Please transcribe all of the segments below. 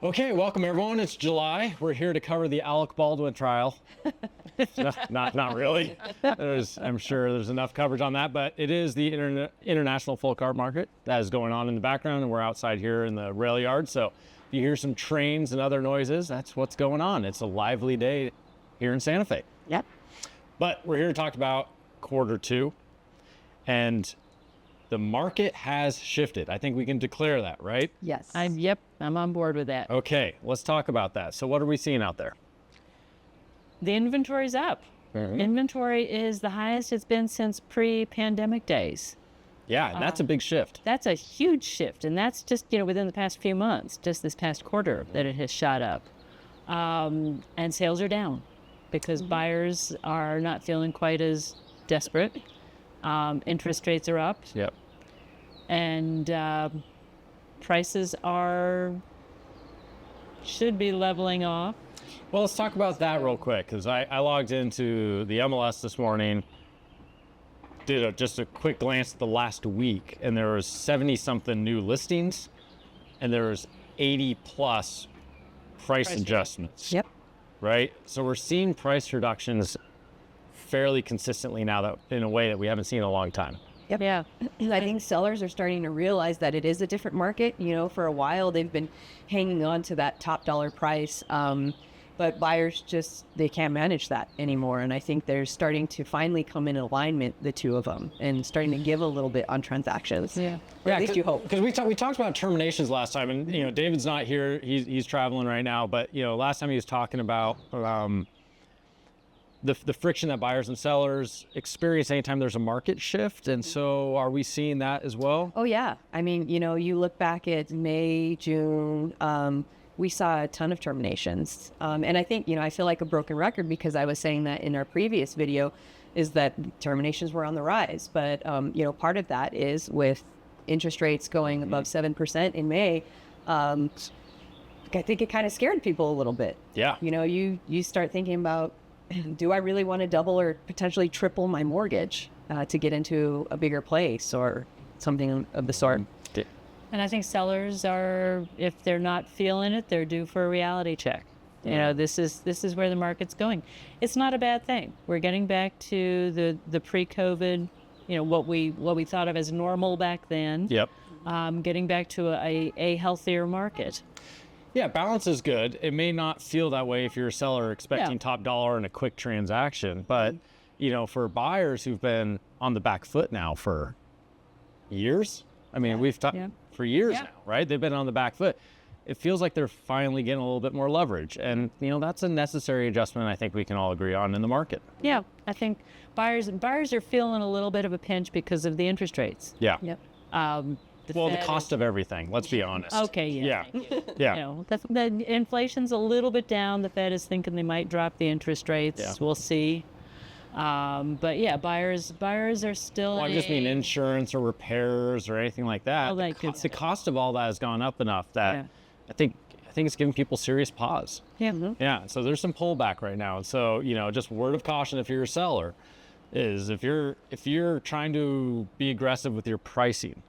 Okay, welcome everyone. It's July. We're here to cover the Alec Baldwin trial. Not really. I'm sure there's enough coverage on that, but it is the international full cart market that is going on in the background, and we're outside here in the rail yard. So if you hear some trains and other noises, that's what's going on. It's a lively day here in Santa Fe. Yep. But we're here to talk about quarter two, and the market has shifted. I think we can declare that, right? Yes. I'm on board with that. Okay, let's talk about that. So what are we seeing out there? The inventory's up. Inventory is the highest it's been since pre-pandemic days. Yeah, and that's a big shift. That's a huge shift, and that's just, within the past few months, just this past quarter that it has shot up. And sales are down because buyers are not feeling quite as desperate. Interest rates are up. Yep. And prices should be leveling off. Well, let's talk about that real quick, because I logged into the MLS this morning, did just a quick glance at the last week, and there was 70-something new listings, and there was 80-plus price adjustments. Yep. Right? So we're seeing price reductions fairly consistently now, that in a way that we haven't seen in a long time. Yep. Yeah. I think sellers are starting to realize that it is a different market. For a while they've been hanging on to that top dollar price, but buyers they can't manage that anymore. And I think they're starting to finally come in alignment, the two of them, and starting to give a little bit on transactions. Yeah. Or at least you hope. Because we talked about terminations last time, and David's not here; he's traveling right now. But last time he was talking about the friction that buyers and sellers experience anytime there's a market shift. And so are we seeing that as well? Oh, yeah. I mean, you look back at May, June, we saw a ton of terminations. And I think, I feel like a broken record because I was saying that in our previous video is that terminations were on the rise. But, part of that is with interest rates going above 7% in May, I think it kind of scared people a little bit. Yeah. You start thinking about, do I really want to double or potentially triple my mortgage to get into a bigger place or something of the sort? And I think sellers are, if they're not feeling it, they're due for a reality check. This is where the market's going. It's not a bad thing. We're getting back to the pre-COVID, what we thought of as normal back then. Yep. Getting back to a healthier market. Yeah, balance is good. It may not feel that way if you're a seller expecting top dollar and a quick transaction, but for buyers who've been on the back foot now for years, I mean, we've talked for years now, right? They've been on the back foot. It feels like they're finally getting a little bit more leverage, and that's a necessary adjustment I think we can all agree on in the market. Yeah, I think buyers are feeling a little bit of a pinch because of the interest rates. Yeah. Yep. The cost of everything, let's be honest. Okay, Yeah. The inflation's a little bit down. The Fed is thinking they might drop the interest rates. Yeah. We'll see. But yeah, buyers are still. Well, I just mean insurance or repairs or anything like that. Oh, The cost of all that has gone up enough that I think it's giving people serious pause. Yeah. Yeah. So there's some pullback right now, and so just word of caution if you're a seller, is if you're trying to be aggressive with your pricing,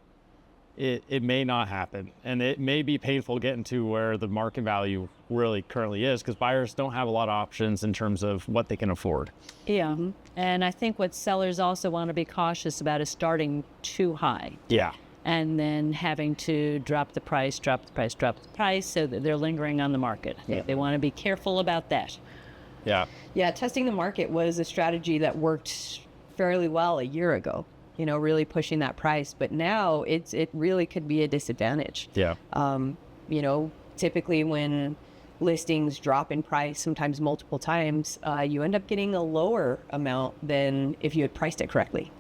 it may not happen, and it may be painful getting to where the market value really currently is, because buyers don't have a lot of options in terms of what they can afford. Yeah. And I think what sellers also want to be cautious about is starting too high. Yeah. And then having to drop the price so that they're lingering on the market. Yeah. They want to be careful about that. Yeah. Yeah, testing the market was a strategy that worked fairly well a year ago. Really pushing that price, but now it really could be a disadvantage. Yeah. Typically when listings drop in price, sometimes multiple times, you end up getting a lower amount than if you had priced it correctly.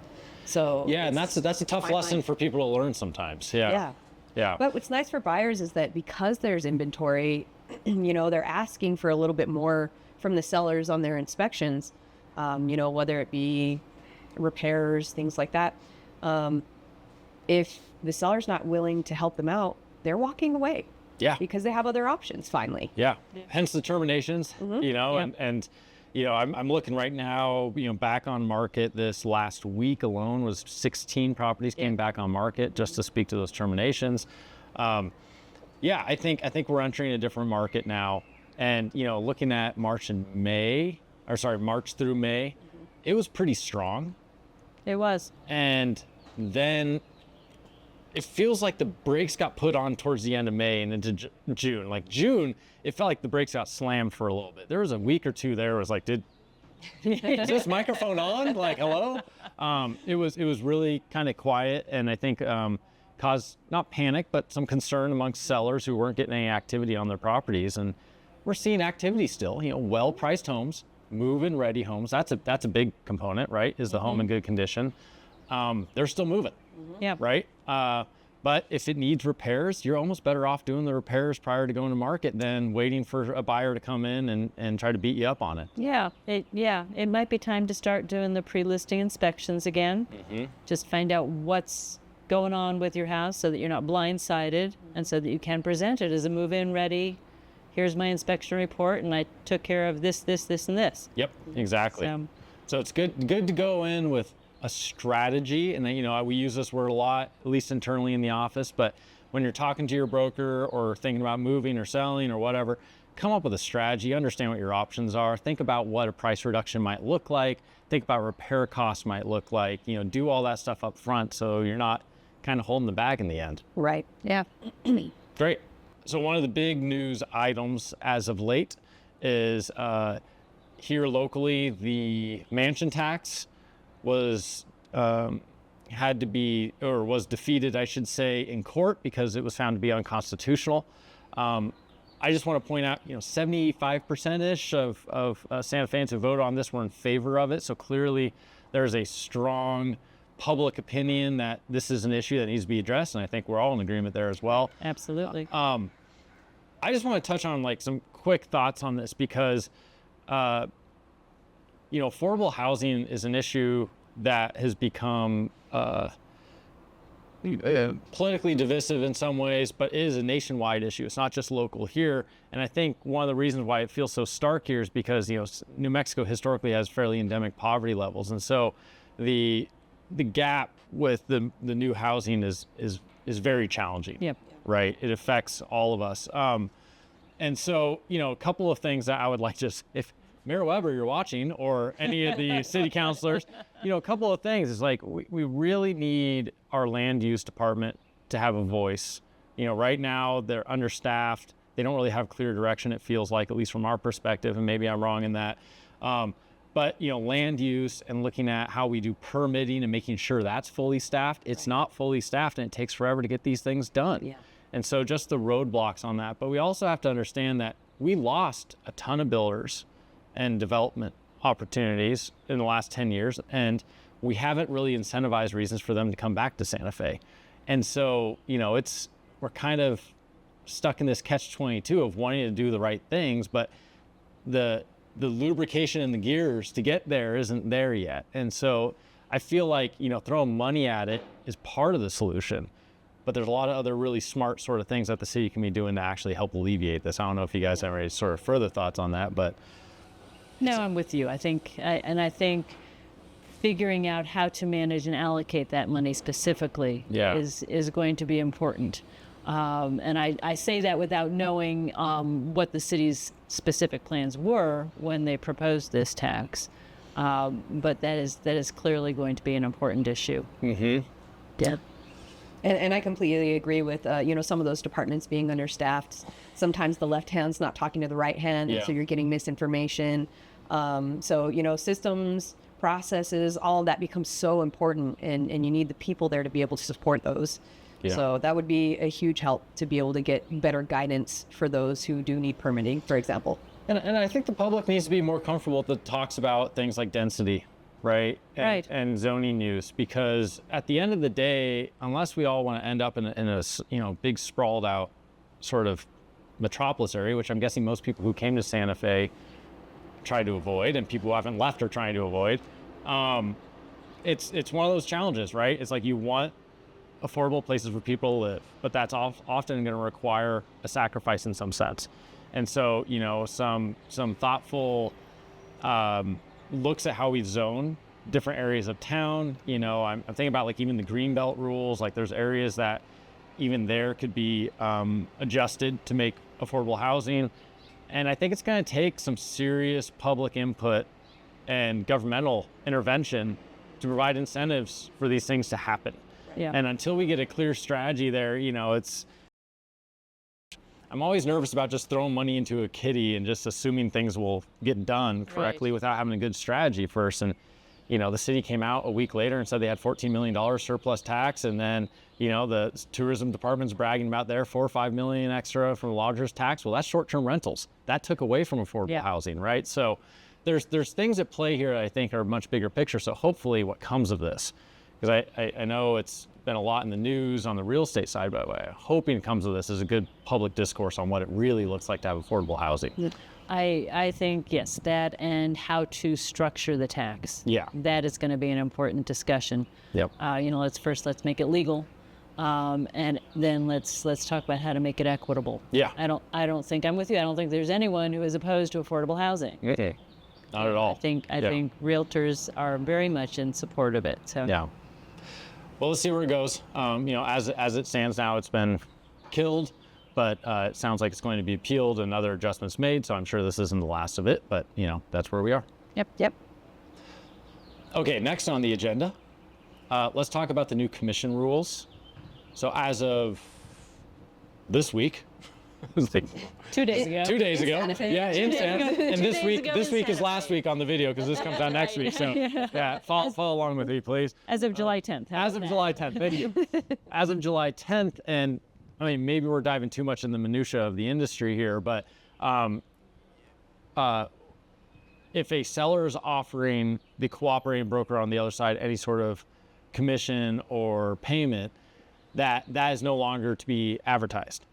So yeah, and that's a tough lesson for people to learn sometimes. Yeah. But what's nice for buyers is that because there's inventory, they're asking for a little bit more from the sellers on their inspections, whether it be repairs, things like that. If the seller's not willing to help them out, they're walking away. Yeah. Because they have other options finally. Yeah. Hence the terminations, and I'm looking right now, back on market this last week alone was 16 properties came back on market just to speak to those terminations. Yeah, I think we're entering a different market now. And, looking at March through May, it was pretty strong. It was. And then it feels like the brakes got put on towards the end of May and into June. Like June, it felt like the brakes got slammed for a little bit. There was a week or two there where it was like, is this microphone on? Like, hello? It was really kind of quiet, and I think caused not panic, but some concern amongst sellers who weren't getting any activity on their properties. And we're seeing activity still. Well-priced homes, move-in ready homes. That's a big component, right? Is the home in good condition? They're still moving. Yeah. Right. But if it needs repairs, you're almost better off doing the repairs prior to going to market than waiting for a buyer to come in and try to beat you up on it. Yeah. It might be time to start doing the pre-listing inspections again. Just find out what's going on with your house so that you're not blindsided, and so that you can present it as a move-in ready. Here's my inspection report, and I took care of this, and this. Yep, exactly. So it's good to go in with a strategy, and then, we use this word a lot, at least internally in the office, but when you're talking to your broker or thinking about moving or selling or whatever, come up with a strategy, understand what your options are, think about what a price reduction might look like, think about repair costs might look like, do all that stuff up front so you're not kind of holding the bag in the end. Right. Yeah. Great. So one of the big news items as of late is here locally, the mansion tax was defeated, I should say, in court because it was found to be unconstitutional. I just want to point out, 75%-ish of Santa Feans who voted on this were in favor of it. So clearly there's a strong public opinion that this is an issue that needs to be addressed. And I think we're all in agreement there as well. Absolutely. I just want to touch on some quick thoughts on this because affordable housing is an issue that has become politically divisive in some ways, but is a nationwide issue. It's not just local here. And I think one of the reasons why it feels so stark here is because, New Mexico historically has fairly endemic poverty levels. And so the gap with the new housing is very challenging. Yep. Right. It affects all of us. And so, a couple of things that I would like if Mayor Weber, you're watching, or any of the city councilors, a couple of things is we really need our land use department to have a voice. Right now they're understaffed. They don't really have clear direction, it feels like, at least from our perspective, and maybe I'm wrong in that. But land use and looking at how we do permitting and making sure that's fully staffed. It's not fully staffed, and it takes forever to get these things done. Yeah. And so just the roadblocks on that. But we also have to understand that we lost a ton of builders and development opportunities in the last 10 years, and we haven't really incentivized reasons for them to come back to Santa Fe. And so, we're kind of stuck in this catch-22 of wanting to do the right things, but the lubrication in the gears to get there isn't there yet. And so I feel like, throwing money at it is part of the solution, but there's a lot of other really smart sort of things that the city can be doing to actually help alleviate this. I don't know if you guys have any sort of further thoughts on that, but. No, I'm with you. I think figuring out how to manage and allocate that money specifically is going to be important. And I say that without knowing what the city's specific plans were when they proposed this tax. But that is clearly going to be an important issue. Mm-hmm. Yeah. And I completely agree with, some of those departments being understaffed. Sometimes the left hand's not talking to the right hand, and so you're getting misinformation. Systems, processes, all of that becomes so important, and you need the people there to be able to support those. Yeah. So that would be a huge help to be able to get better guidance for those who do need permitting, for example. And I think the public needs to be more comfortable that talks about things like density, right? And zoning use, because at the end of the day, unless we all want to end up in a big sprawled out sort of metropolis area, which I'm guessing most people who came to Santa Fe try to avoid, and people who haven't left are trying to avoid, it's one of those challenges, right? It's like you want affordable places for people to live, but that's often going to require a sacrifice in some sense. And so, some thoughtful looks at how we zone different areas of town. I'm thinking about even the greenbelt rules. There's areas that even there could be adjusted to make affordable housing. And I think it's going to take some serious public input and governmental intervention to provide incentives for these things to happen. Yeah. And until we get a clear strategy there, I'm always nervous about just throwing money into a kitty and just assuming things will get done correctly without having a good strategy first. And, the city came out a week later and said they had $14 million surplus tax. And then, the tourism department's bragging about their $4 or $5 million extra from the lodgers tax. Well, that's short-term rentals. That took away from affordable housing, right? So there's things at play here that I think are a much bigger picture. So hopefully what comes of this, because I know it's been a lot in the news on the real estate side, but what I'm hoping comes of this is a good public discourse on what it really looks like to have affordable housing. I think, yes, that and how to structure the tax. Yeah. That is going to be an important discussion. Yep. Let's make it legal. And then let's talk about how to make it equitable. Yeah. I don't think I'm with you. I don't think there's anyone who is opposed to affordable housing. Okay. Not at all. I think realtors are very much in support of it. So yeah. Well, let's see where it goes. As it stands now, it's been killed, but it sounds like it's going to be appealed and other adjustments made. So I'm sure this isn't the last of it, but that's where we are. Yep. Okay, next on the agenda, let's talk about the new commission rules. So as of this week, 2 days ago. 2 days ago. Yeah, in Santa. And this week is Santa last week on the video because this comes out next week. So follow along with me, please. As of July 10th. July 10th, thank you. As of July 10th, and I mean, maybe we're diving too much in the minutia of the industry here, but if a seller is offering the cooperating broker on the other side any sort of commission or payment, that is no longer to be advertised.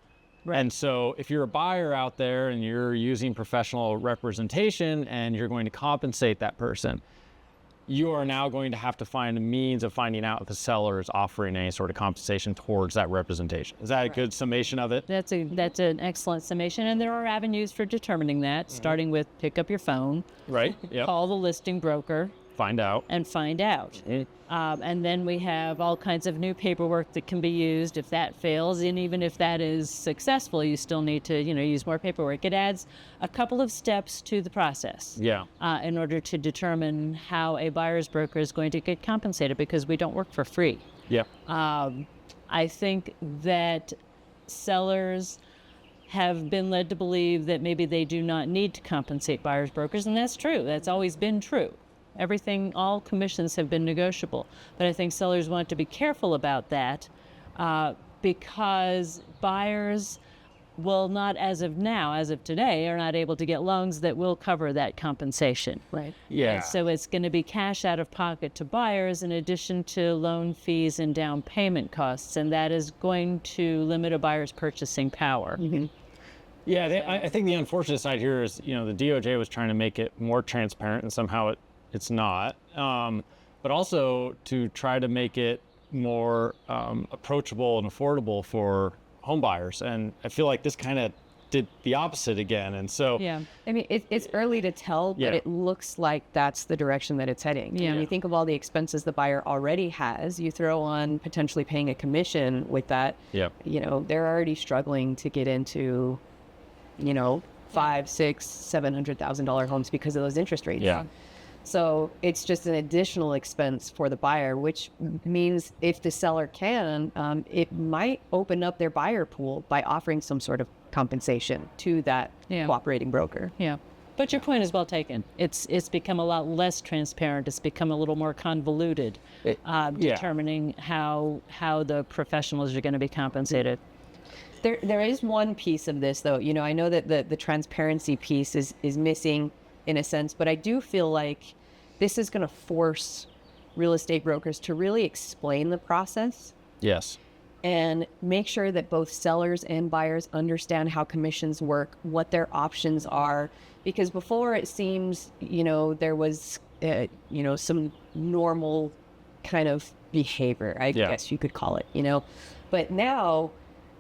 Right. And so if you're a buyer out there and you're using professional representation and you're going to compensate that person, you are now going to have to find a means of finding out if the seller is offering any sort of compensation towards that representation. Is that a good summation of it? That's an excellent summation, and there are avenues for determining that, starting with pick up your phone, right? Yep. Call the listing broker, find out. And then we have all kinds of new paperwork that can be used if that fails. And even if that is successful, you still need to, use more paperwork. It adds a couple of steps to the process. Yeah. In order to determine how a buyer's broker is going to get compensated, because we don't work for free. Yeah. I think that sellers have been led to believe that maybe they do not need to compensate buyer's brokers, and that's true. That's always been true. All commissions have been negotiable. But I think sellers want to be careful about that because buyers will not, as of today, are not able to get loans that will cover that compensation. Right. Yeah. And so it's going to be cash out of pocket to buyers in addition to loan fees and down payment costs. And that is going to limit a buyer's purchasing power. Mm-hmm. Yeah, I think the unfortunate side here is, the DOJ was trying to make it more transparent, and somehow it's not. But also to try to make it more approachable and affordable for home buyers. And I feel like this kind of did the opposite again. And so, yeah, I mean, it's early to tell, but it looks like that's the direction that it's heading. Yeah. When you think of all the expenses the buyer already has, you throw on potentially paying a commission with that. Yeah. They're already struggling to get into, $500,000, $600,000, $700,000 homes because of those interest rates. Yeah. So it's just an additional expense for the buyer, which means if the seller can, it might open up their buyer pool by offering some sort of compensation to that cooperating broker. Yeah. But your point is well taken. It's become a lot less transparent. It's become a little more convoluted, determining how the professionals are going to be compensated. There is one piece of this, though. I know that the transparency piece is missing in a sense, but I do feel like this is going to force real estate brokers to really explain the process. Yes. And make sure that both sellers and buyers understand how commissions work, what their options are. Because before it seems, there was, some normal kind of behavior, I guess you could call it, But now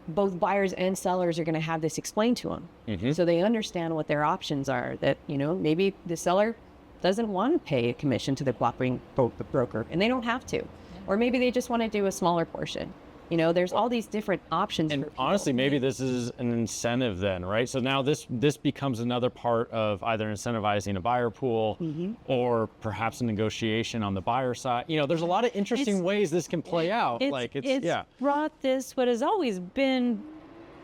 both buyers and sellers are going to have this explained to them. Mm-hmm. So they understand what their options are, that, maybe the seller doesn't want to pay a commission to the cooperating broker, and they don't have to. Or maybe they just want to do a smaller portion. There's all these different options. And for people. honestly, maybe this is an incentive then, right? So now this becomes another part of either incentivizing a buyer pool or perhaps a negotiation on the buyer side. There's a lot of interesting ways this can play out. It's brought this, what has always been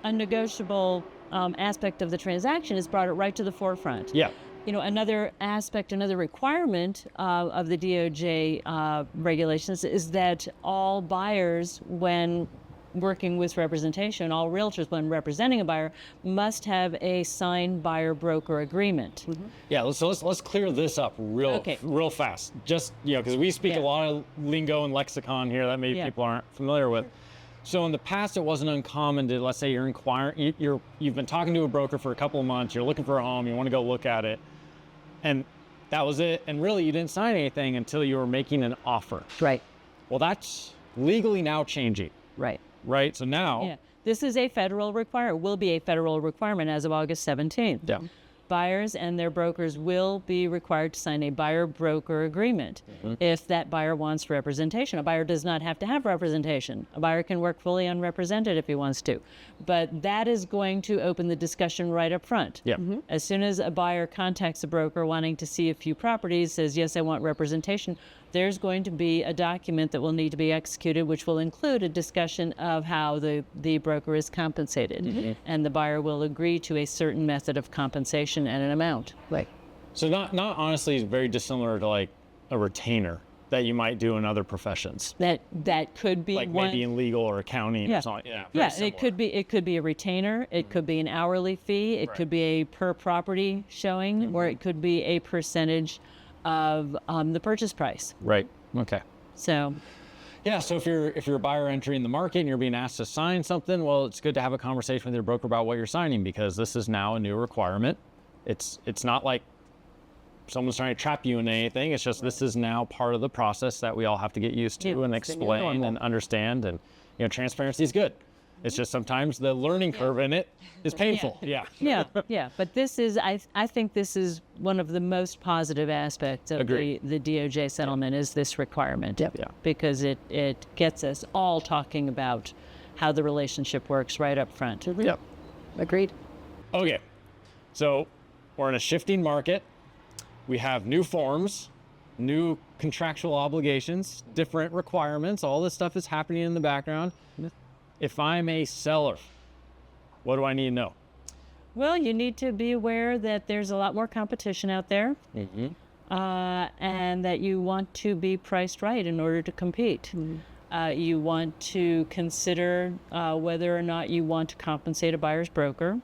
a negotiable aspect of the transaction, has brought it right to the forefront. Yeah. Another aspect, another requirement of the DOJ regulations is that all buyers, when working with representation, all realtors, when representing a buyer, must have a signed buyer-broker agreement. Yeah, let's clear this up real fast. Just, because we speak a lot of lingo and lexicon here that maybe people aren't familiar with. So in the past, it wasn't uncommon to, let's say you're inquiring, you've been talking to a broker for a couple of months, you're looking for a home, you want to go look at it, and that was it. And really, you didn't sign anything until you were making an offer. Right. Well, that's legally now changing. Right. Right. So now. Yeah. This is a federal requirement, will be a federal requirement as of August 17th. Yeah. Buyers and their brokers will be required to sign a buyer-broker agreement if that buyer wants representation. A buyer does not have to have representation. A buyer can work fully unrepresented if he wants to. But that is going to open the discussion right up front. Yeah. As soon as a buyer contacts a broker wanting to see a few properties, says, yes, I want representation, there's going to be a document that will need to be executed, which will include a discussion of how the broker is compensated. And the buyer will agree to a certain method of compensation and an amount. Right. So not honestly very dissimilar to like a retainer that you might do in other professions. That could be like one, maybe in legal or accounting or something. Yeah. Yeah, similar. it could be a retainer, it could be an hourly fee, it could be a per property showing, or it could be a percentage of the purchase price. Right. Okay. So. Yeah, so if you're a buyer entering the market and you're being asked to sign something, well, it's good to have a conversation with your broker about what you're signing, because this is now a new requirement. It's not like someone's trying to trap you in anything. It's just this is now part of the process that we all have to get used to and explain and understand. And transparency is good. It's just sometimes the learning curve in it is painful. Yeah. But this is, I think this is one of the most positive aspects of the DOJ settlement is this requirement. Yep. Yeah. Because it gets us all talking about how the relationship works right up front. Yep. Agreed. Okay. So we're in a shifting market. We have new forms, new contractual obligations, different requirements. All this stuff is happening in the background. If I'm a seller, what do I need to know? Well, you need to be aware that there's a lot more competition out there, and that you want to be priced right in order to compete. You want to consider whether or not you want to compensate a buyer's broker,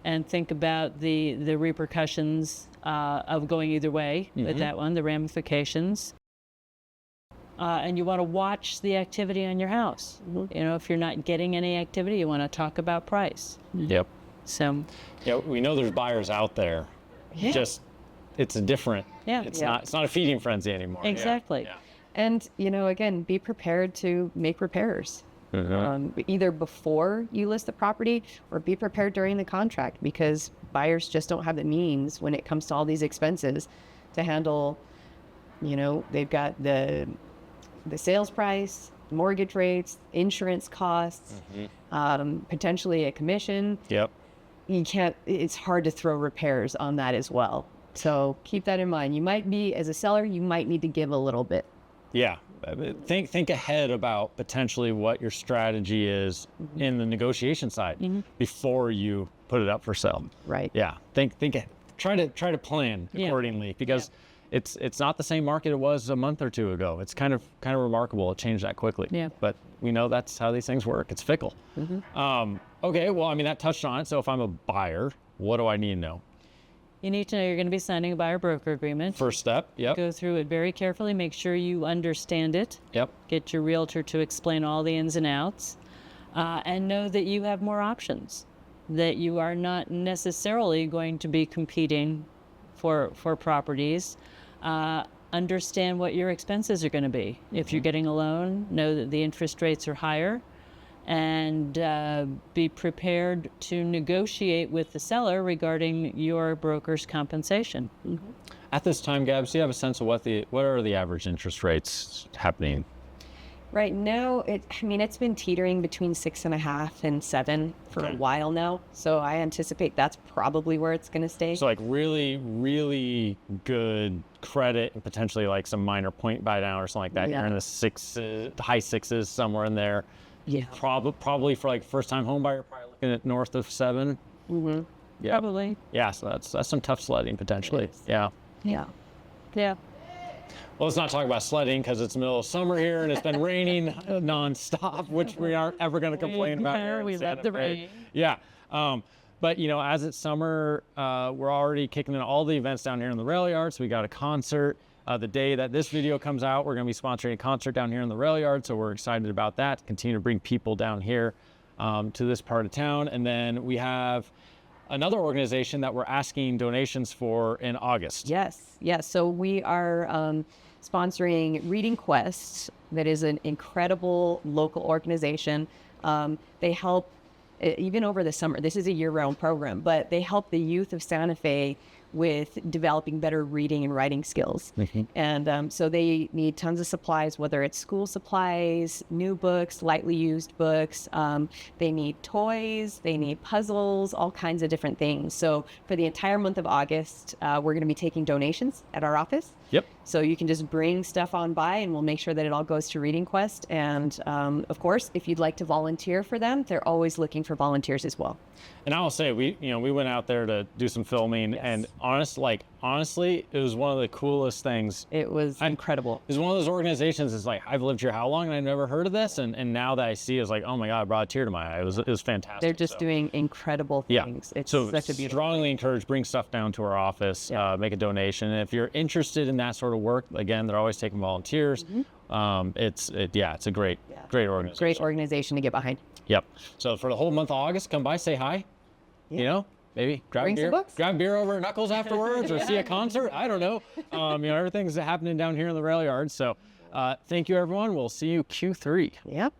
and think about the repercussions of going either way with that one, the ramifications. And you want to watch the activity on your house. If you're not getting any activity, you want to talk about price. Yep. So. Yeah, we know there's buyers out there. Yeah. Just, it's a different. Yeah. It's not a feeding frenzy anymore. Exactly. Yeah. And, again, be prepared to make repairs. Either before you list the property or be prepared during the contract, because buyers just don't have the means when it comes to all these expenses to handle, they've got the sales price, mortgage rates, insurance costs, potentially a commission. Yep. It's hard to throw repairs on that as well. So keep that in mind. You might be, as a seller, you might need to give a little bit. Yeah. Think ahead about potentially what your strategy is in the negotiation side before you put it up for sale. Right. Yeah. Try to plan accordingly, because it's not the same market it was a month or two ago. It's kind of remarkable. It changed that quickly. Yeah. But we know that's how these things work. It's fickle. Okay. Well, that touched on it. So if I'm a buyer, what do I need to know? You need to know you're going to be signing a buyer-broker agreement. First step. Yep. Go through it very carefully. Make sure you understand it. Yep. Get your realtor to explain all the ins and outs, and know that you have more options. That you are not necessarily going to be competing for properties. Understand what your expenses are going to be. If you're getting a loan, know that the interest rates are higher, and be prepared to negotiate with the seller regarding your broker's compensation. At this time, Gabs, do you have a sense of what are the average interest rates happening? Right now, it's been teetering between 6.5 and 7 for a while now. So I anticipate that's probably where it's going to stay. So like really, really good credit and potentially like some minor point buy down or something like that. Yeah. You're in the high sixes, somewhere in there. Yeah. Probably for like first time home buyer, probably looking at north of 7. Mm-hmm. Yeah. Probably. Yeah. So that's some tough sledding potentially. Yeah. Yeah. Yeah. Well, let's not talk about sledding because it's the middle of summer here and it's been raining nonstop, which we aren't ever going to complain about. Here in We Santa love the Fe. rain. Yeah. But, as it's summer, we're already kicking in all the events down here in the rail yard. So we got a concert. The day that this video comes out, we're going to be sponsoring a concert down here in the rail yard. So we're excited about that. Continue to bring people down here to this part of town. And then we have another organization that we're asking donations for in August. Yes. So we are sponsoring Reading Quest. That is an incredible local organization. They help even over the summer. This is a year-round program, but they help the youth of Santa Fe with developing better reading and writing skills. Mm-hmm. And so they need tons of supplies, whether it's school supplies, new books, lightly used books. They need toys, they need puzzles, all kinds of different things. So for the entire month of August, we're going to be taking donations at our office. Yep. So you can just bring stuff on by and we'll make sure that it all goes to Reading Quest. And of course, if you'd like to volunteer for them, they're always looking for volunteers as well. And I will say, we went out there to do some filming, and honestly, it was one of the coolest things. It was incredible. It's one of those organizations. It's like, I've lived here how long, and I've never heard of this, and now that I see, it's like, oh my God, it brought a tear to my eye. It was fantastic. They're just doing incredible things. Yeah. It's so such a beautiful. strongly encourage, bring stuff down to our office, make a donation. And if you're interested in that sort of work, again, they're always taking volunteers. Mm-hmm. It's a great organization. Great organization to get behind. Yep. So for the whole month of August, come by, say hi. Yeah. Maybe grab Bring some beer, books. grab beer over at Knuckles afterwards, or see a concert. I don't know. Everything's happening down here in the rail yard. So, thank you, everyone. We'll see you Q3. Yep.